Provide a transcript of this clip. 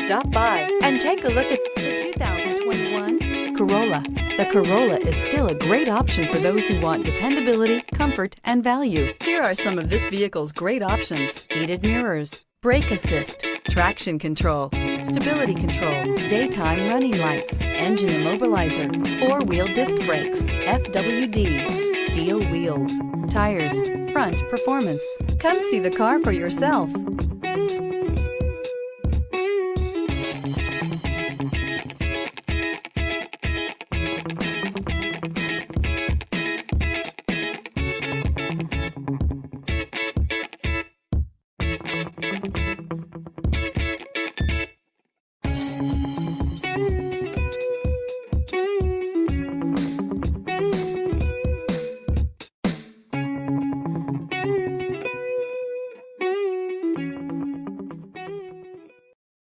Stop by and take a look at the 2021 Corolla. The Corolla is still a great option for those who want dependability, comfort, and value. Here are some of this vehicle's great options: heated mirrors, brake assist, traction control, stability control, daytime running lights, engine immobilizer, four-wheel disc brakes, FWD, steel wheels, tires, front performance. Come see the car for yourself.